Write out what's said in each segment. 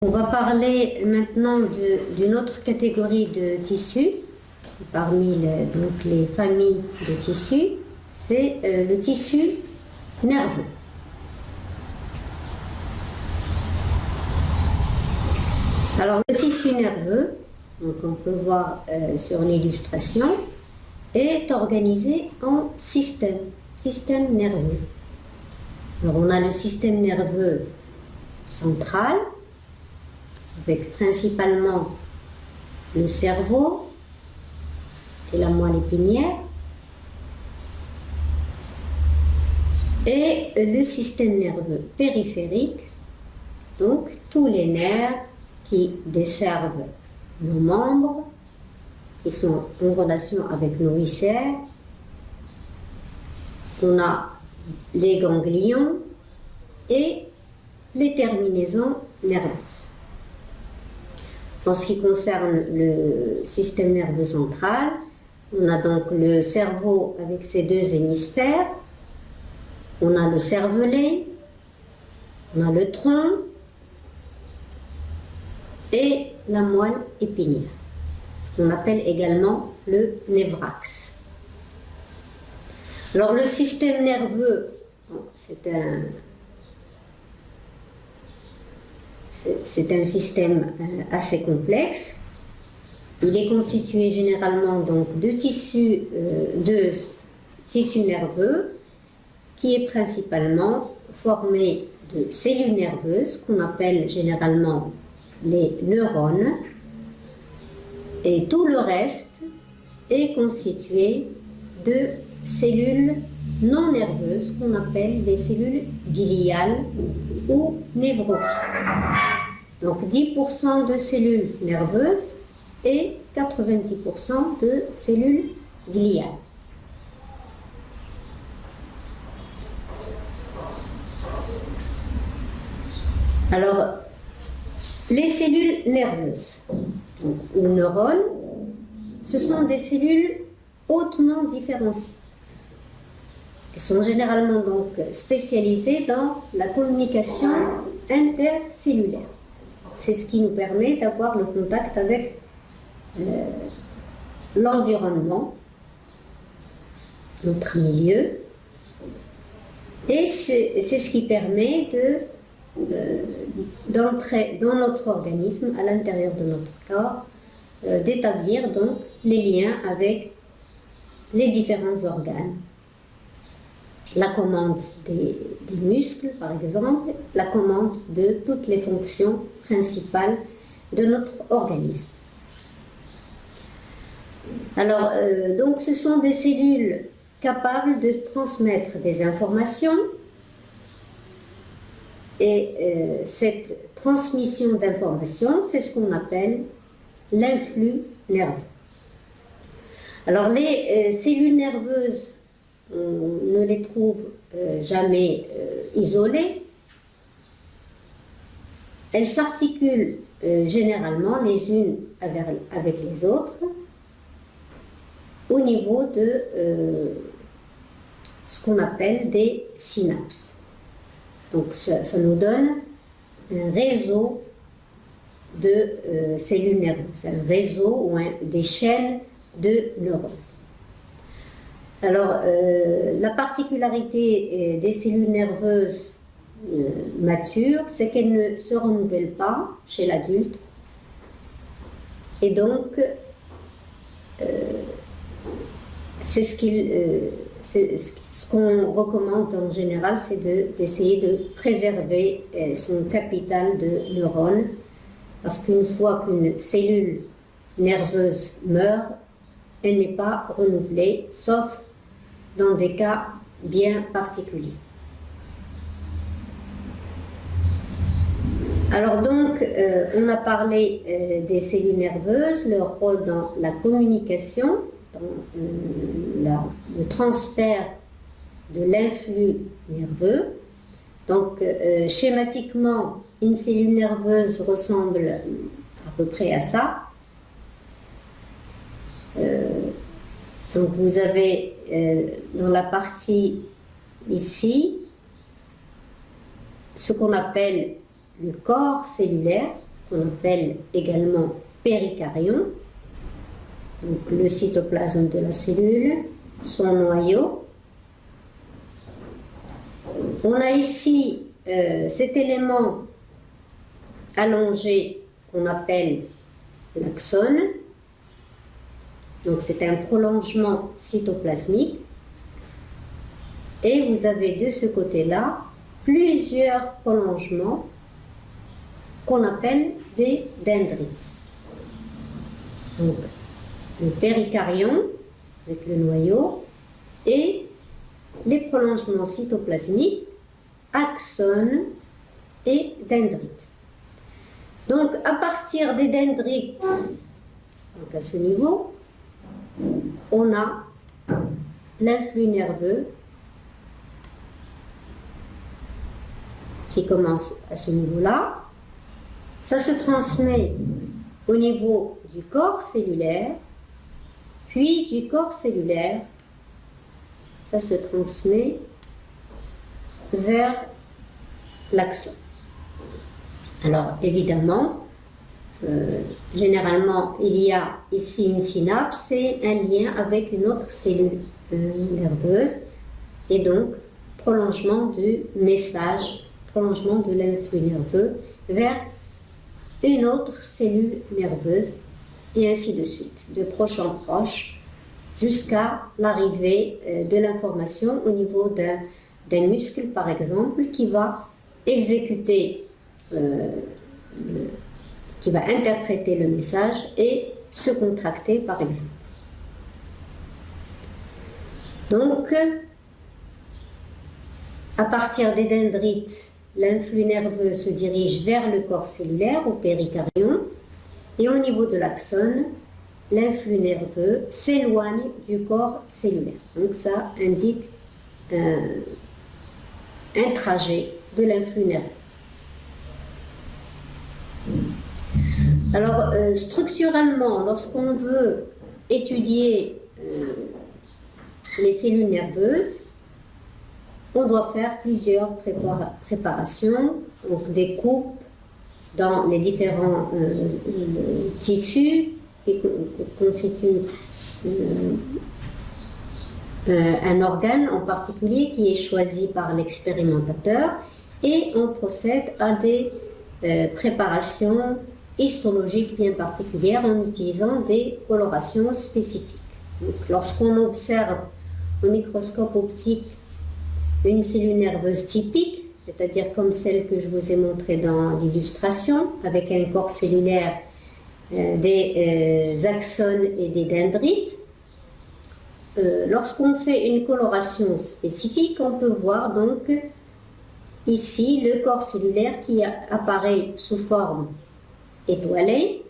On va parler maintenant d'une autre catégorie de tissus, parmi donc les familles de tissus, c'est le tissu nerveux. Alors le tissu nerveux, donc on peut voir sur l'illustration, est organisé en système nerveux. Alors on a le système nerveux central, avec principalement le cerveau et la moelle épinière, et le système nerveux périphérique, donc tous les nerfs qui desservent nos membres, qui sont en relation avec nos viscères. On a les ganglions et les terminaisons nerveuses. En ce qui concerne le système nerveux central, on a donc le cerveau avec ses deux hémisphères, on a le cervelet, on a le tronc et la moelle épinière, ce qu'on appelle également le névrax. Alors le système nerveux, c'est un système assez complexe. Il est constitué généralement donc de tissus nerveux qui est principalement formé de cellules nerveuses qu'on appelle généralement les neurones, et tout le reste est constitué de cellules non nerveuses qu'on appelle des cellules gliales ou névrotiques. Donc 10% de cellules nerveuses et 90% de cellules gliales. Alors, les cellules nerveuses, ou neurones, ce sont des cellules hautement différenciées. Elles sont généralement donc spécialisées dans la communication intercellulaire. C'est ce qui nous permet d'avoir le contact avec l'environnement, notre milieu, et c'est ce qui permet d'entrer dans notre organisme, à l'intérieur de notre corps, d'établir donc les liens avec les différents organes. La commande des muscles, par exemple, la commande de toutes les fonctions principales de notre organisme. Alors, donc ce sont des cellules capables de transmettre des informations, et cette transmission d'informations, c'est ce qu'on appelle l'influx nerveux. Alors les cellules nerveuses, on ne les trouve jamais isolées. Elles s'articulent généralement les unes avec les autres au niveau de ce qu'on appelle des synapses. Donc ça nous donne un réseau de cellules nerveuses, un réseau ou des chaînes de neurones. Alors la particularité des cellules nerveuses matures, c'est qu'elles ne se renouvellent pas chez l'adulte, et donc c'est ce qu'on recommande en général, c'est d'essayer de préserver son capital de neurones, parce qu'une fois qu'une cellule nerveuse meurt, elle n'est pas renouvelée, sauf dans des cas bien particuliers. Alors donc, on a parlé des cellules nerveuses, leur rôle dans la communication, dans le transfert de l'influx nerveux. Donc, schématiquement, une cellule nerveuse ressemble à peu près à ça. Donc, vous avez dans la partie ici ce qu'on appelle le corps cellulaire, qu'on appelle également péricaryon, donc le cytoplasme de la cellule, son noyau. On a ici cet élément allongé qu'on appelle l'axone. Donc c'est un prolongement cytoplasmique. Et vous avez de ce côté-là plusieurs prolongements qu'on appelle des dendrites. Donc le péricaryon avec le noyau et les prolongements cytoplasmiques, axones et dendrites. Donc à partir des dendrites, donc à ce niveau, on a l'influx nerveux qui commence à ce niveau-là. Ça se transmet au niveau du corps cellulaire, puis du corps cellulaire, ça se transmet vers l'axone. Alors évidemment, généralement, il y a ici une synapse et un lien avec une autre cellule nerveuse, et donc prolongement du message, prolongement de l'influx nerveux vers une autre cellule nerveuse, et ainsi de suite, de proche en proche, jusqu'à l'arrivée de l'information au niveau d'un muscle, par exemple, qui va exécuter, qui va interpréter le message et se contracter, par exemple. Donc, à partir des dendrites, l'influx nerveux se dirige vers le corps cellulaire, au péricaryon, et au niveau de l'axone, l'influx nerveux s'éloigne du corps cellulaire. Donc ça indique un trajet de l'influx nerveux. Alors, structurellement, lorsqu'on veut étudier les cellules nerveuses, on doit faire plusieurs préparations, donc des coupes dans les différents tissus qui constituent un organe en particulier qui est choisi par l'expérimentateur, et on procède à des préparations histologiques bien particulières en utilisant des colorations spécifiques. Donc, lorsqu'on observe au microscope optique une cellule nerveuse typique, c'est-à-dire comme celle que je vous ai montrée dans l'illustration, avec un corps cellulaire, des axones et des dendrites, lorsqu'on fait une coloration spécifique, on peut voir donc ici le corps cellulaire qui apparaît sous forme étoilée.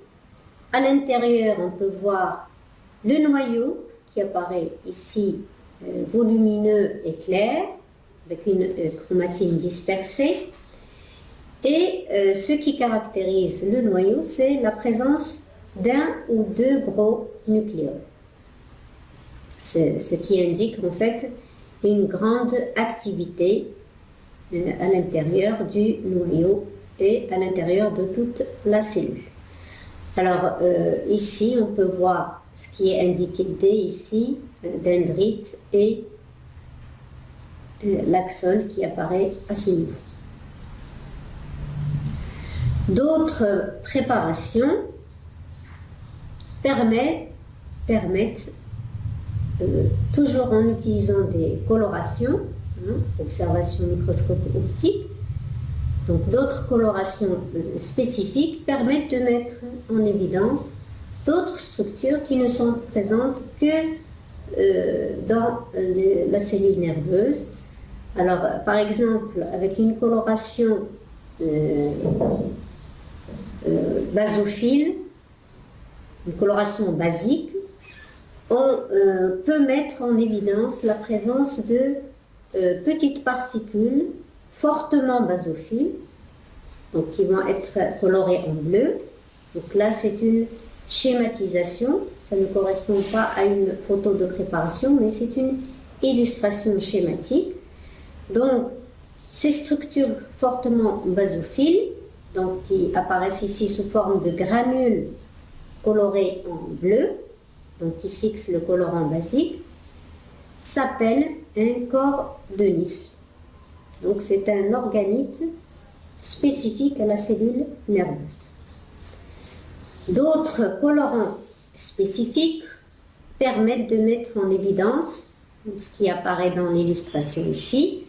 À l'intérieur, on peut voir le noyau qui apparaît ici volumineux et clair, avec une chromatine dispersée. Et ce qui caractérise le noyau, c'est la présence d'un ou deux gros nucléoles. C'est ce qui indique en fait une grande activité à l'intérieur du noyau et à l'intérieur de toute la cellule. Alors ici, on peut voir ce qui est indiqué D ici, dendrite et l'axone qui apparaît à ce niveau. D'autres préparations permettent toujours en utilisant des colorations, observation microscope optique, donc d'autres colorations spécifiques permettent de mettre en évidence d'autres structures qui ne sont présentes que dans la cellule nerveuse. Alors, par exemple, avec une coloration basophile, une coloration basique, on peut mettre en évidence la présence de petites particules fortement basophiles, donc qui vont être colorées en bleu. Donc là, c'est une schématisation, ça ne correspond pas à une photo de préparation, mais c'est une illustration schématique. Donc, ces structures fortement basophiles donc qui apparaissent ici sous forme de granules colorés en bleu, donc qui fixent le colorant basique, s'appelle un corps de Nissl. Donc c'est un organite spécifique à la cellule nerveuse. D'autres colorants spécifiques permettent de mettre en évidence ce qui apparaît dans l'illustration ici.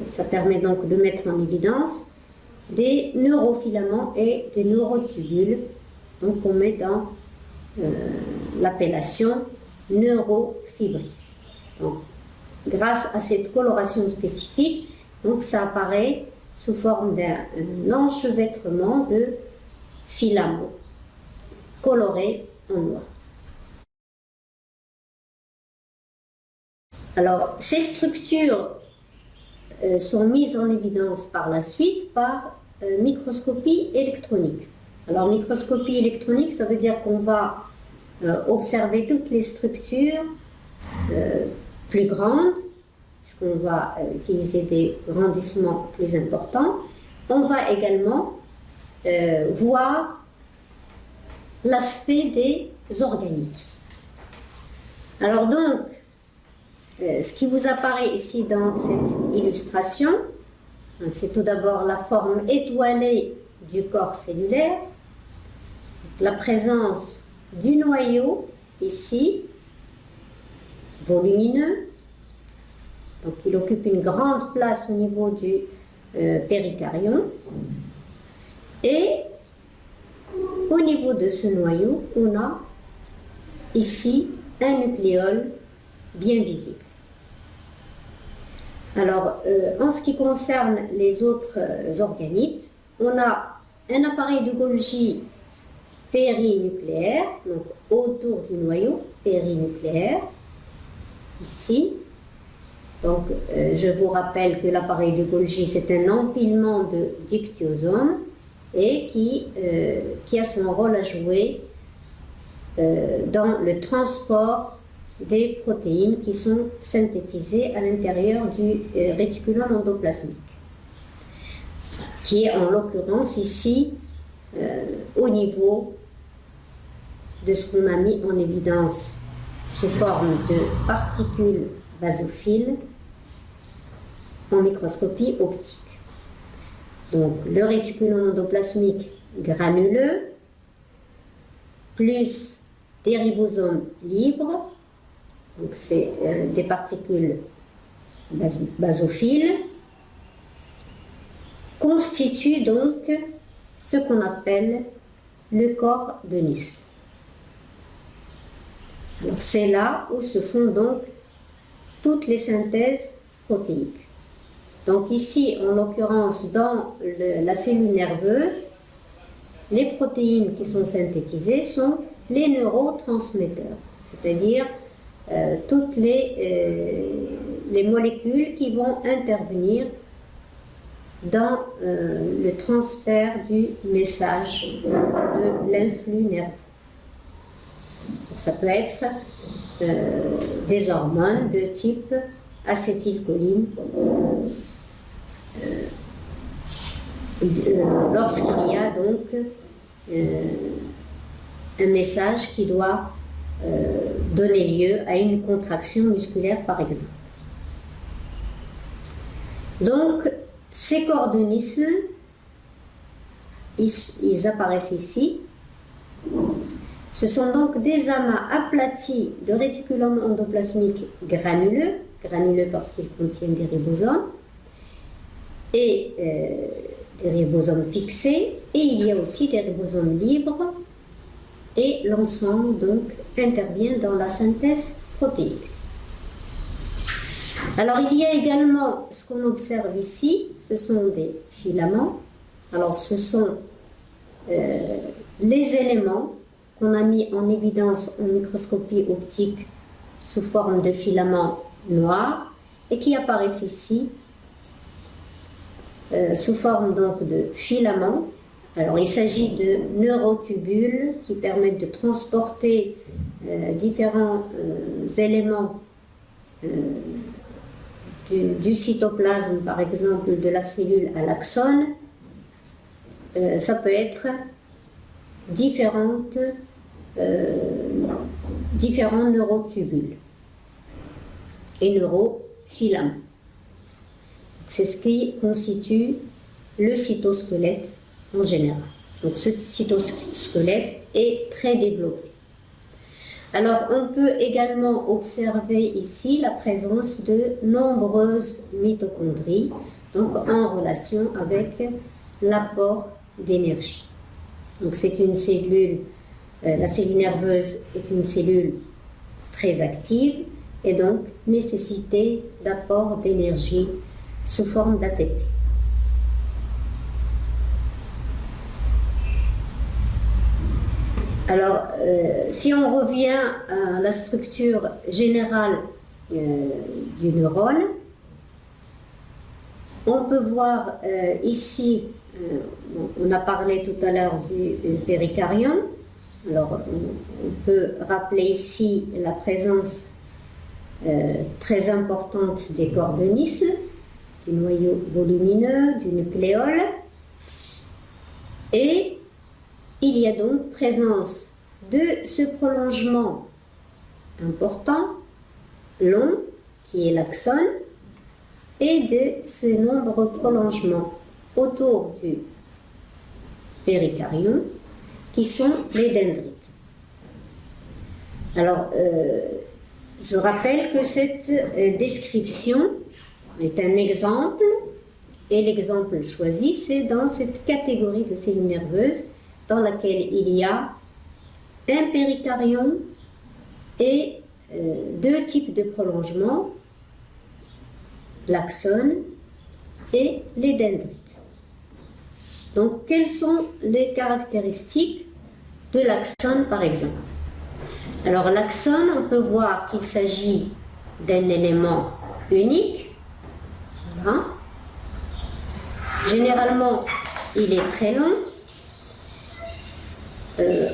Ça permet donc de mettre en évidence des neurofilaments et des neurotubules, donc on met dans l'appellation neurofibrilles. Donc, grâce à cette coloration spécifique, donc ça apparaît sous forme d'un enchevêtrement de filaments colorés en noir. Alors, ces structures sont mises en évidence par la suite par microscopie électronique. Alors, microscopie électronique, ça veut dire qu'on va observer toutes les structures plus grandes, puisqu'on va utiliser des grandissements plus importants. On va également voir l'aspect des organites. Alors donc, ce qui vous apparaît ici dans cette illustration, c'est tout d'abord la forme étoilée du corps cellulaire, la présence du noyau ici, volumineux, donc il occupe une grande place au niveau du péricardion, et au niveau de ce noyau, on a ici un nucléole bien visible. Alors, en ce qui concerne les autres organites, on a un appareil de Golgi périnucléaire, donc autour du noyau périnucléaire, ici. Donc, je vous rappelle que l'appareil de Golgi, c'est un empilement de dictyosomes et qui a son rôle à jouer dans le transport des protéines qui sont synthétisées à l'intérieur du réticulum endoplasmique, qui est en l'occurrence ici au niveau de ce qu'on a mis en évidence sous forme de particules basophiles en microscopie optique. Donc le réticulum endoplasmique granuleux plus des ribosomes libres, donc c'est des particules basophiles, constituent donc ce qu'on appelle le corps de Nissl. C'est là où se font donc toutes les synthèses protéiques. Donc ici, en l'occurrence, dans la cellule nerveuse, les protéines qui sont synthétisées sont les neurotransmetteurs, c'est-à-dire toutes les molécules qui vont intervenir dans le transfert du message de l'influx nerveux. Ça peut être des hormones de type acétylcholine lorsqu'il y a donc un message qui doit donner lieu à une contraction musculaire par exemple. Donc ces corps de Nissl, ils apparaissent ici. Ce sont donc des amas aplatis de réticulum endoplasmique granuleux parce qu'ils contiennent des ribosomes, et des ribosomes fixés, et il y a aussi des ribosomes libres, et l'ensemble donc intervient dans la synthèse protéique. Alors il y a également ce qu'on observe ici, ce sont des filaments. Alors ce sont les éléments qu'on a mis en évidence en microscopie optique sous forme de filaments noirs et qui apparaissent ici sous forme donc de filaments. Alors il s'agit de neurotubules qui permettent de transporter différents éléments du cytoplasme, par exemple de la cellule à l'axone, ça peut être différents neurotubules et neurofilaments. C'est ce qui constitue le cytosquelette en général. Donc ce cytosquelette est très développé. Alors on peut également observer ici la présence de nombreuses mitochondries, donc en relation avec l'apport d'énergie. Donc c'est une cellule, la cellule nerveuse est une cellule très active et donc nécessité d'apport d'énergie sous forme d'ATP. Alors, si on revient à la structure générale du neurone, on peut voir ici, on a parlé tout à l'heure du péricardium. Alors, on peut rappeler ici la présence très importante des cordonistes, du noyau volumineux, du nucléole. Et il y a donc présence de ce prolongement important, long, qui est l'axone, et de ces nombreux prolongements autour du péricardium, qui sont les dendrites. Alors, je rappelle que cette description est un exemple, et l'exemple choisi, c'est dans cette catégorie de cellules nerveuses dans laquelle il y a un péricardium et deux types de prolongements, l'axone et les dendrites. Donc, quelles sont les caractéristiques de l'axone, par exemple? Alors, l'axone, on peut voir qu'il s'agit d'un élément unique. Voilà. Généralement, il est très long.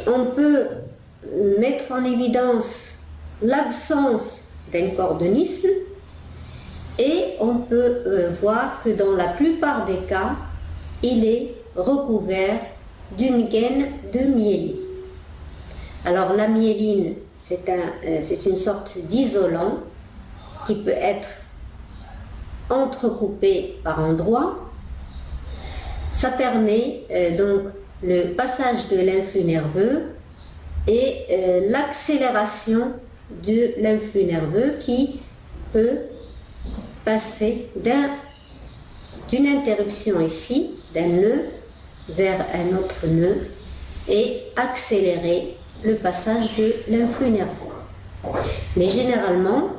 On peut mettre en évidence l'absence d'un cordonisme et on peut voir que dans la plupart des cas, il est recouvert d'une gaine de myéline. Alors la myéline, c'est une sorte d'isolant qui peut être entrecoupé par endroits. Ça permet donc le passage de l'influx nerveux et l'accélération de l'influx nerveux qui peut passer d'une interruption ici, d'un nœud vers un autre nœud et accélérer le passage de l'influx nerveux. Mais généralement,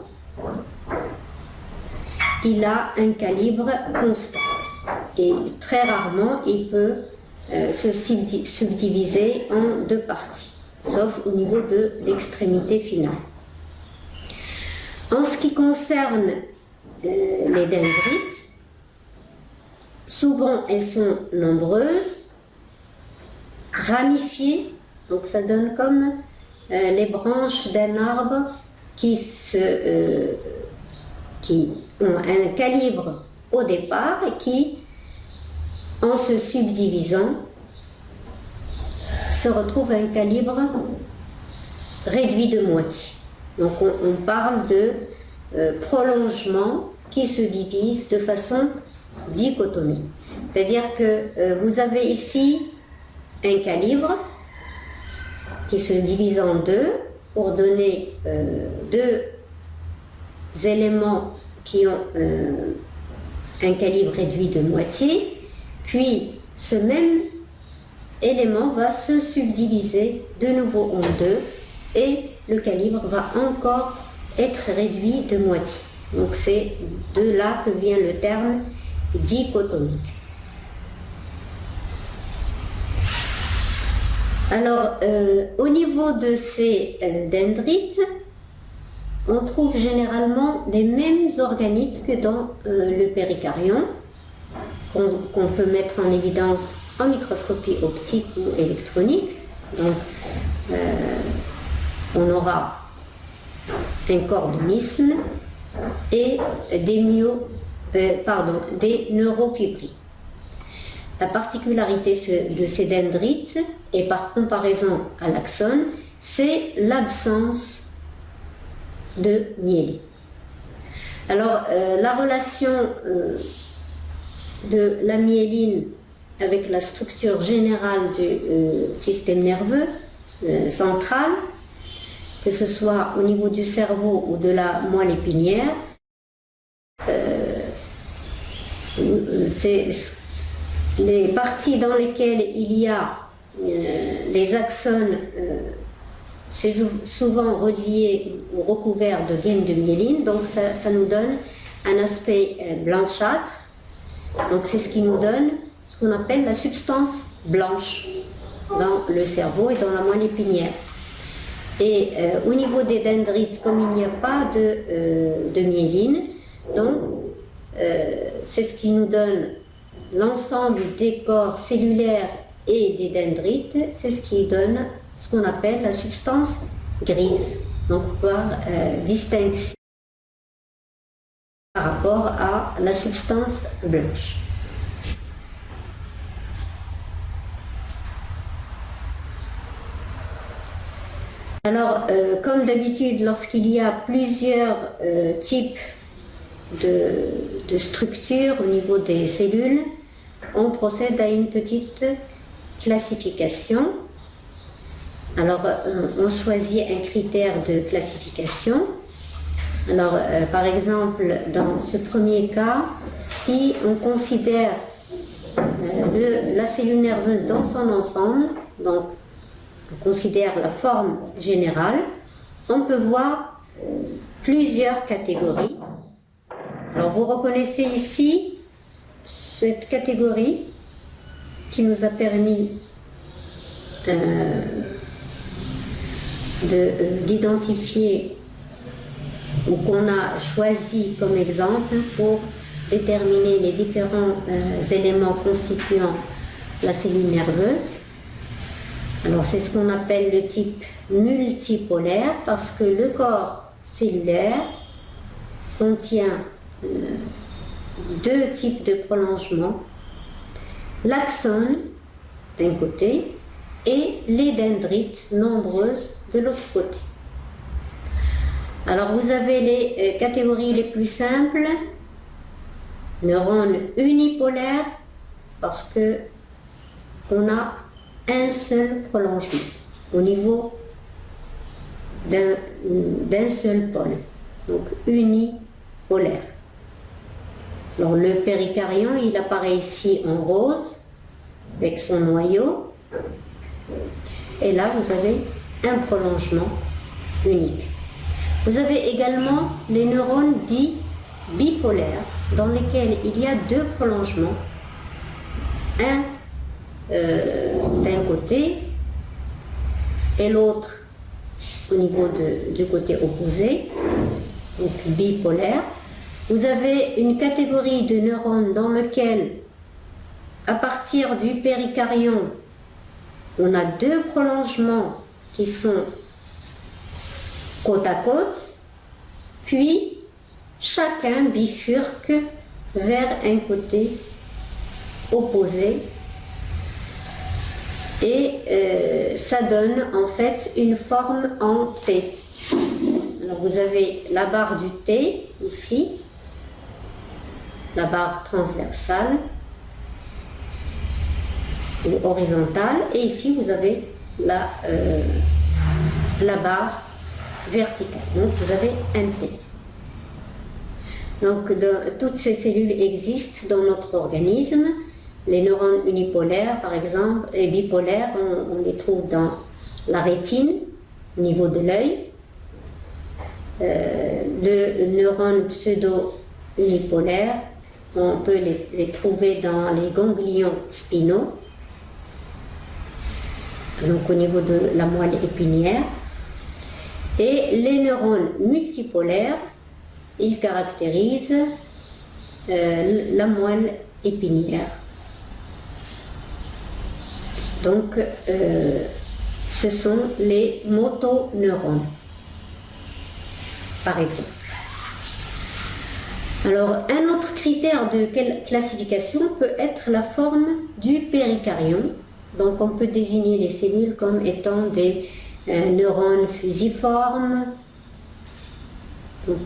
il a un calibre constant et très rarement il peut se subdiviser en deux parties, sauf au niveau de l'extrémité finale. En ce qui concerne les dendrites, souvent elles sont nombreuses, ramifiées, donc ça donne comme les branches d'un arbre qui ont un calibre au départ et qui, en se subdivisant, se retrouvent à un calibre réduit de moitié. Donc on parle de prolongement qui se divise de façon dichotomique. C'est-à-dire que vous avez ici un calibre qui se divise en deux pour donner deux éléments qui ont un calibre réduit de moitié, puis ce même élément va se subdiviser de nouveau en deux et le calibre va encore être réduit de moitié. Donc c'est de là que vient le terme dichotomique. Alors, au niveau de ces dendrites, on trouve généralement les mêmes organites que dans le péricardium, qu'on peut mettre en évidence en microscopie optique ou électronique. Donc, on aura un cordonisme et des neurofibrilles. la particularité de ces dendrites, et par comparaison à l'axone, c'est l'absence de myéline. Alors, la relation de la myéline avec la structure générale du système nerveux central, que ce soit au niveau du cerveau ou de la moelle épinière, c'est les parties dans lesquelles il y a les axones, c'est souvent relié ou recouvert de gaines de myéline, donc ça nous donne un aspect blanchâtre. Donc c'est ce qui nous donne ce qu'on appelle la substance blanche dans le cerveau et dans la moelle épinière. Et au niveau des dendrites, comme il n'y a pas de myéline, donc c'est ce qui nous donne l'ensemble des corps cellulaires et des dendrites, c'est ce qui donne ce qu'on appelle la substance grise, donc par distinction par rapport à la substance blanche. Alors, comme d'habitude, lorsqu'il y a plusieurs types de structures au niveau des cellules, on procède à une petite classification. Alors, on choisit un critère de classification. Alors, par exemple, dans ce premier cas, si on considère la cellule nerveuse dans son ensemble, donc on considère la forme générale, on peut voir plusieurs catégories. Alors, vous reconnaissez ici cette catégorie qui nous a permis d'identifier ou qu'on a choisi comme exemple pour déterminer les différents éléments constituant la cellule nerveuse. Alors c'est ce qu'on appelle le type multipolaire parce que le corps cellulaire contient deux types de prolongements, l'axone d'un côté et les dendrites nombreuses de l'autre côté. Alors vous avez les catégories les plus simples, neurones unipolaires, parce que on a un seul prolongement au niveau d'un seul pôle, donc unipolaire. Alors le péricardion, il apparaît ici en rose avec son noyau, et là vous avez un prolongement unique. Vous avez également les neurones dits bipolaires, dans lesquels il y a deux prolongements, un d'un côté et l'autre au niveau du côté opposé, donc bipolaire. Vous avez une catégorie de neurones dans lequel, à partir du péricardion, on a deux prolongements qui sont côte à côte, puis chacun bifurque vers un côté opposé, et ça donne en fait une forme en T. Alors vous avez la barre du T ici, la barre transversale ou horizontale, et ici vous avez la barre verticale. Donc vous avez un T. Donc toutes ces cellules existent dans notre organisme. Les neurones unipolaires, par exemple, et bipolaires, on les trouve dans la rétine, au niveau de l'œil. Le neurone pseudo-unipolaire, on peut les trouver dans les ganglions spinaux, donc au niveau de la moelle épinière. Et les neurones multipolaires, ils caractérisent la moelle épinière. Donc, ce sont les motoneurones, par exemple. Alors, un autre critère de classification peut être la forme du péricaryon. Donc, on peut désigner les cellules comme étant des neurones fusiformes, donc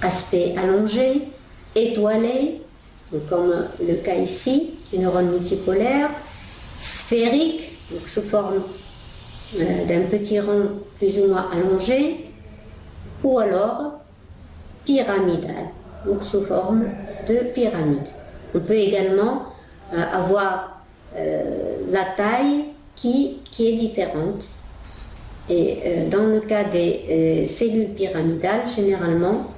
aspect allongé, étoilé, donc comme le cas ici, du neurone multipolaire, sphérique, donc sous forme d'un petit rond plus ou moins allongé, ou alors pyramidal, donc sous forme de pyramide. On peut également avoir la taille qui est différente. Et dans le cas des cellules pyramidales, généralement,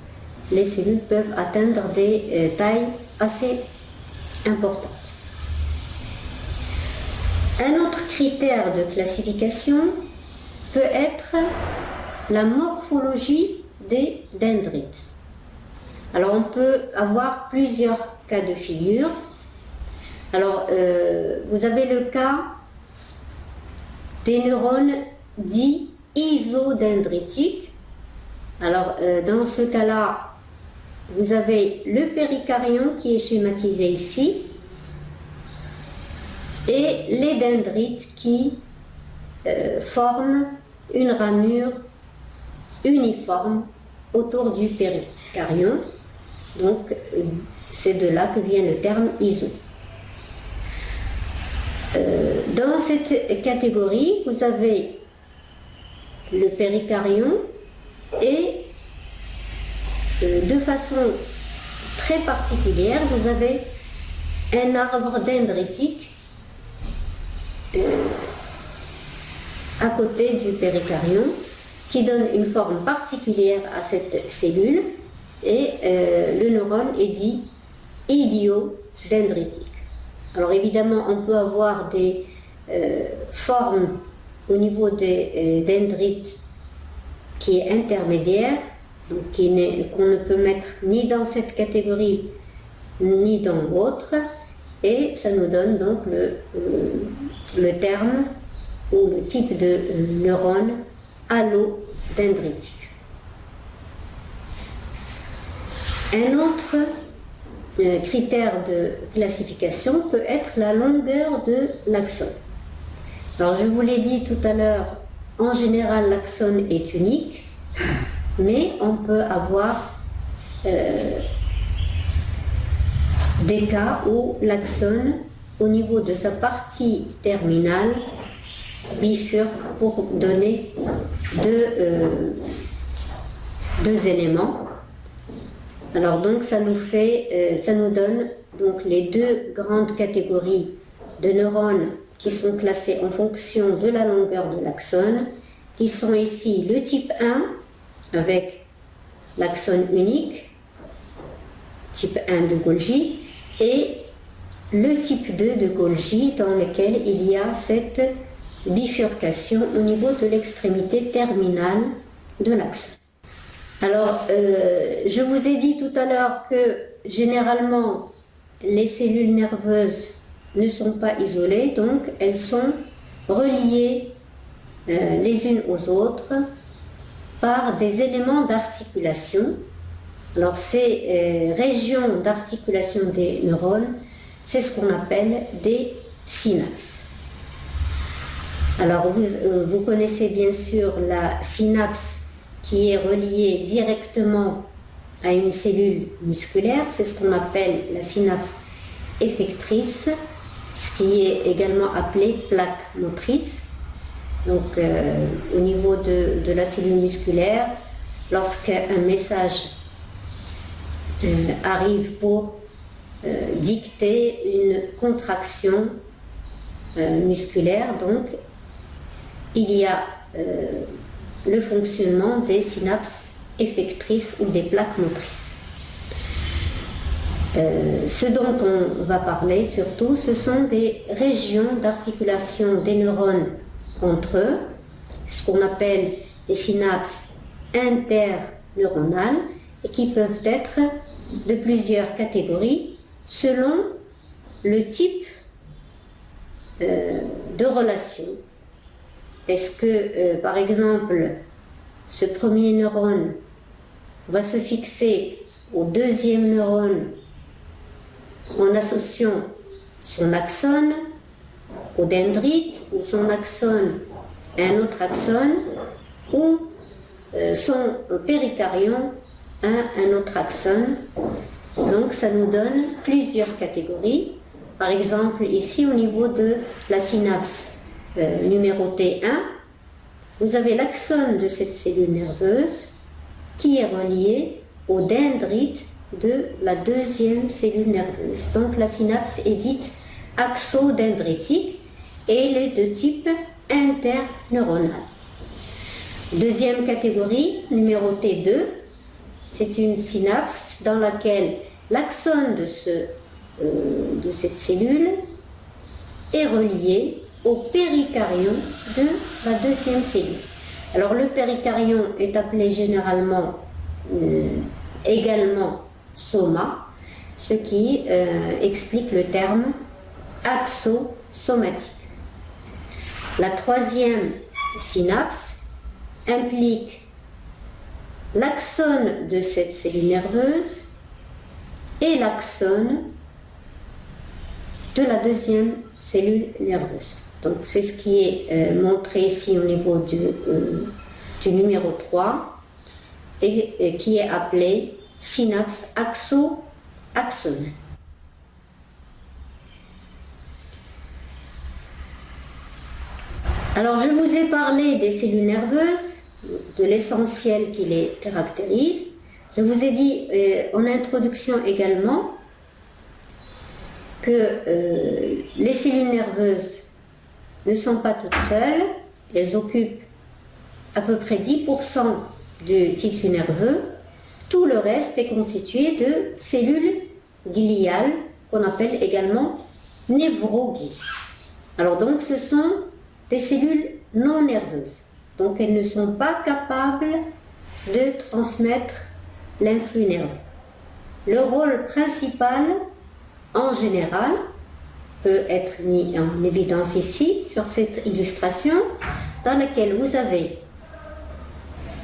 les cellules peuvent atteindre des tailles assez importantes. Un autre critère de classification peut être la morphologie des dendrites. Alors on peut avoir plusieurs cas de figure. Alors vous avez le cas des neurones dits isodendritiques. Alors dans ce cas-là, vous avez le péricaryon qui est schématisé ici et les dendrites qui forment une ramure uniforme autour du péricaryon. Donc c'est de là que vient le terme iso. Dans cette catégorie, vous avez le péricaryon et de façon très particulière, vous avez un arbre dendritique à côté du péricaryon qui donne une forme particulière à cette cellule et le neurone est dit idiodendritique. Alors évidemment, on peut avoir des formes au niveau des dendrites qui est intermédiaire, donc qu'on ne peut mettre ni dans cette catégorie ni dans l'autre, et ça nous donne donc le terme ou le type de neurone allodendritique. Un autre critère de classification peut être la longueur de l'axone. Alors je vous l'ai dit tout à l'heure, en général l'axone est unique, mais on peut avoir des cas où l'axone, au niveau de sa partie terminale, bifurque pour donner deux éléments. Alors donc ça nous donne donc les deux grandes catégories de neurones qui sont classés en fonction de la longueur de l'axone, qui sont ici le type 1 avec l'axone unique, type 1 de Golgi, et le type 2 de Golgi dans lequel il y a cette bifurcation au niveau de l'extrémité terminale de l'axone. Alors, je vous ai dit tout à l'heure que généralement les cellules nerveuses ne sont pas isolées, donc elles sont reliées les unes aux autres par des éléments d'articulation. Alors ces régions d'articulation des neurones, c'est ce qu'on appelle des synapses. Alors vous connaissez bien sûr la synapse qui est reliée directement à une cellule musculaire, c'est ce qu'on appelle la synapse effectrice, ce qui est également appelé plaque motrice. Donc au niveau de la cellule musculaire, lorsqu'un message arrive pour dicter une contraction musculaire, donc il y a le fonctionnement des synapses effectrices ou des plaques motrices. Ce dont on va parler surtout, ce sont des régions d'articulation des neurones entre eux, ce qu'on appelle les synapses interneuronales, et qui peuvent être de plusieurs catégories selon le type de relation. Est-ce que, par exemple, ce premier neurone va se fixer au deuxième neurone en associant son axone au dendrite, ou son axone à un autre axone, ou son péricaryon à un autre axone. Donc ça nous donne plusieurs catégories. Par exemple, ici au niveau de la synapse numérotée 1, vous avez l'axone de cette cellule nerveuse qui est relié au dendrite de la deuxième cellule nerveuse. Donc la synapse est dite axodendritique et elle est de type interneuronal. Deuxième catégorie, numérotée 2, c'est une synapse dans laquelle l'axone de cette cellule est relié au péricaryon de la deuxième cellule. Alors le péricaryon est appelé généralement également soma, ce qui explique le terme axosomatique. La troisième synapse implique l'axone de cette cellule nerveuse et l'axone de la deuxième cellule nerveuse. Donc c'est ce qui est montré ici au niveau du numéro 3 et qui est appelé synapse axonale. Alors je vous ai parlé des cellules nerveuses, de l'essentiel qui les caractérise. Je vous ai dit en introduction également que les cellules nerveuses ne sont pas toutes seules, elles occupent à peu près 10% du tissu nerveux. Tout le reste est constitué de cellules gliales qu'on appelle également névroglies. Alors donc ce sont des cellules non nerveuses. Donc elles ne sont pas capables de transmettre l'influx nerveux. Le rôle principal, en général, peut être mis en évidence ici, sur cette illustration, dans laquelle vous avez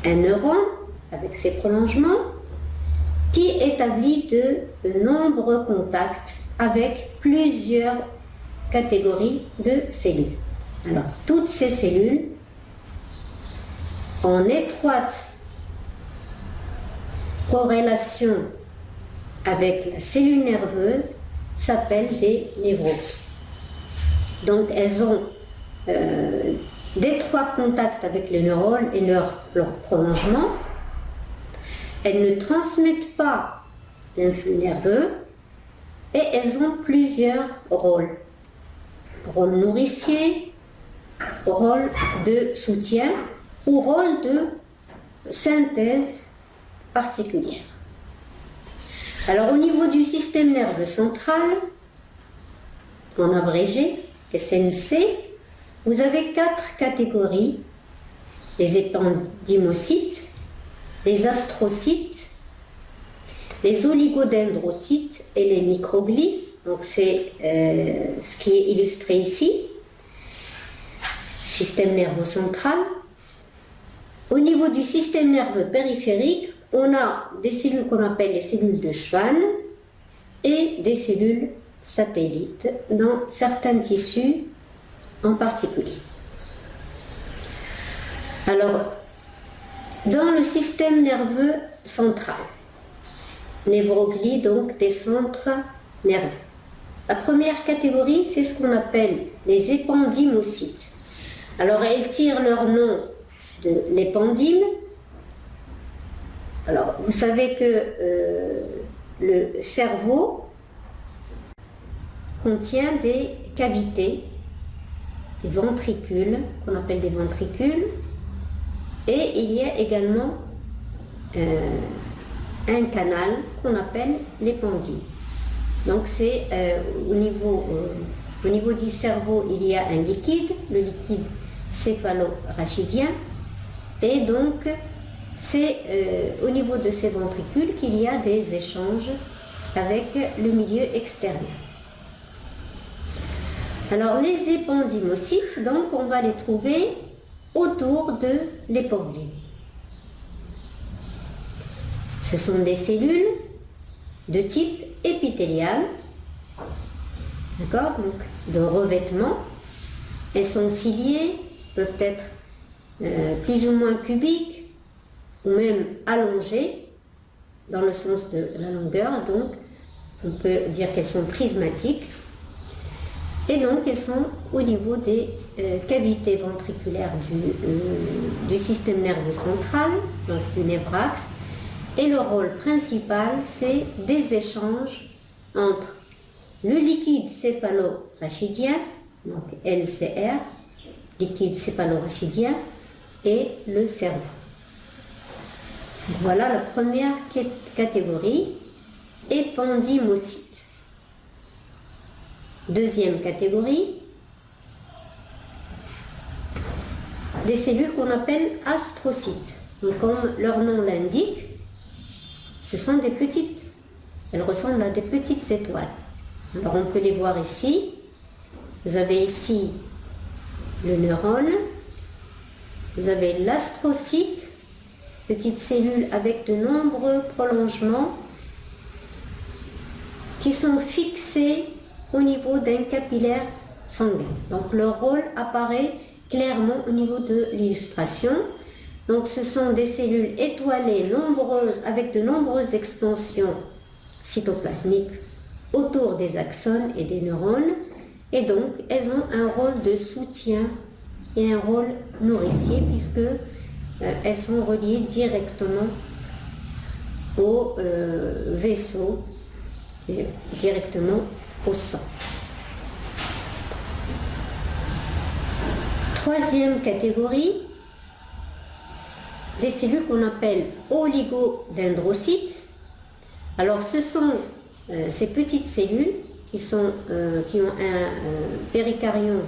un neurone avec ses prolongements qui établit de nombreux contacts avec plusieurs catégories de cellules. Alors, toutes ces cellules, en étroite corrélation avec la cellule nerveuse, s'appellent des névroses. Donc, elles ont d'étroits contacts avec les neurones et leur prolongement. Elles ne transmettent pas l'influx nerveux et elles ont plusieurs rôles. Rôle nourricier, rôle de soutien ou rôle de synthèse particulière. Alors au niveau du système nerveux central, en abrégé, SNC, vous avez 4 catégories: les épendymocytes, les astrocytes, les oligodendrocytes et les microglies. Donc c'est ce qui est illustré ici. Système nerveux central. Au niveau du système nerveux périphérique, on a des cellules qu'on appelle les cellules de Schwann et des cellules satellites dans certains tissus en particulier. Alors, dans le système nerveux central, névroglie donc des centres nerveux. La première catégorie, c'est ce qu'on appelle les épendymocytes. Alors, elles tirent leur nom de l'épendyme. Alors, vous savez que le cerveau contient des cavités, des ventricules, qu'on appelle des ventricules, et il y a également un canal qu'on appelle l'épendyme. Donc c'est au niveau du cerveau, il y a un liquide, le liquide céphalo-rachidien, et donc c'est au niveau de ces ventricules qu'il y a des échanges avec le milieu extérieur. Alors les épendymocytes, donc on va les trouver autour de l'épendyme. Ce sont des cellules de type épithélial, d'accord, donc de revêtement. Elles sont ciliées, peuvent être plus ou moins cubiques ou même allongées dans le sens de la longueur, donc on peut dire qu'elles sont prismatiques. Et donc elles sont au niveau des cavités ventriculaires du système nerveux central, donc du névrax. Et le rôle principal, c'est des échanges entre le liquide céphalo-rachidien, donc LCR, liquide céphalo-rachidien, et le cerveau. Voilà la première catégorie, épendymocytes. Deuxième catégorie, des cellules qu'on appelle astrocytes. Donc, comme leur nom l'indique, ce sont des petites, elles ressemblent à des petites étoiles. Alors on peut les voir ici. Vous avez ici le neurone, vous avez l'astrocyte, petite cellule avec de nombreux prolongements qui sont fixés au niveau d'un capillaire sanguin. Donc leur rôle apparaît clairement au niveau de l'illustration. Donc ce sont des cellules étoilées nombreuses avec de nombreuses expansions cytoplasmiques autour des axones et des neurones, et donc elles ont un rôle de soutien et un rôle nourricier puisque elles sont reliées directement au vaisseau et directement au sang. Troisième catégorie, des cellules qu'on appelle oligodendrocytes. Alors ce sont ces petites cellules qui ont un péricaryon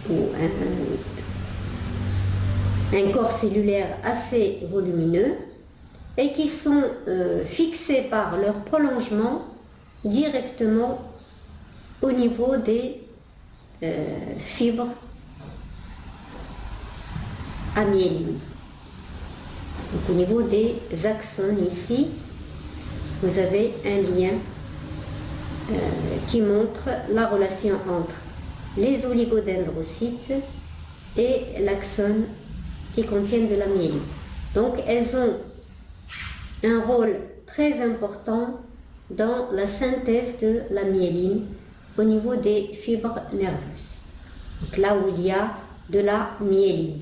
ou un corps cellulaire assez volumineux et qui sont fixés par leur prolongement directement au niveau des fibres amyéline. Donc, au niveau des axones ici, vous avez un lien qui montre la relation entre les oligodendrocytes et l'axone qui contiennent de la myéline. Donc elles ont un rôle très important dans la synthèse de la myéline au niveau des fibres nerveuses. Donc là où il y a de la myéline.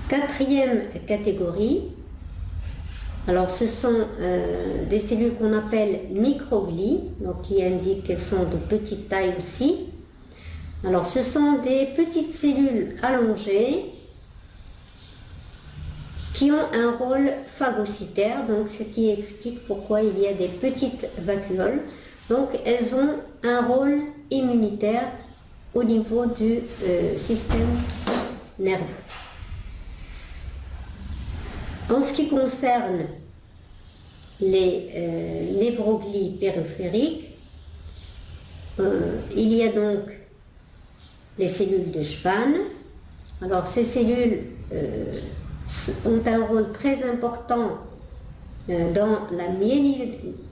Quatrième catégorie, alors ce sont des cellules qu'on appelle microglies, donc qui indiquent qu'elles sont de petite taille aussi. Alors ce sont des petites cellules allongées qui ont un rôle phagocytaire, donc ce qui explique pourquoi il y a des petites vacuoles. Donc elles ont un rôle immunitaire au niveau du système nerveux. En ce qui concerne les névroglies périphériques, il y a donc les cellules de Schwann. Alors ces cellules ont un rôle très important dans la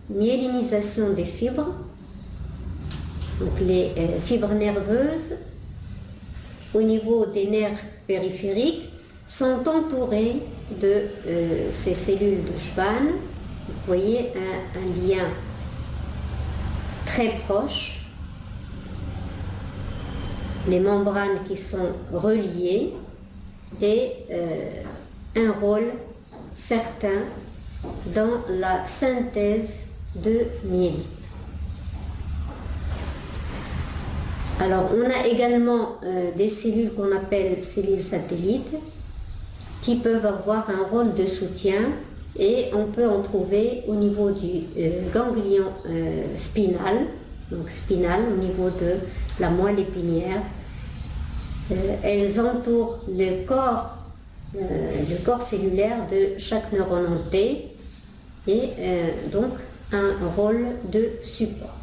myélinisation des fibres. Donc les fibres nerveuses au niveau des nerfs périphériques sont entourées de ces cellules de Schwann. Vous voyez un lien très proche, les membranes qui sont reliées et un rôle certain dans la synthèse de myéline. Alors on a également des cellules qu'on appelle cellules satellites qui peuvent avoir un rôle de soutien et on peut en trouver au niveau du ganglion spinal, donc spinal au niveau de la moelle épinière. Elles entourent le corps cellulaire de chaque neurone en T et donc un rôle de support.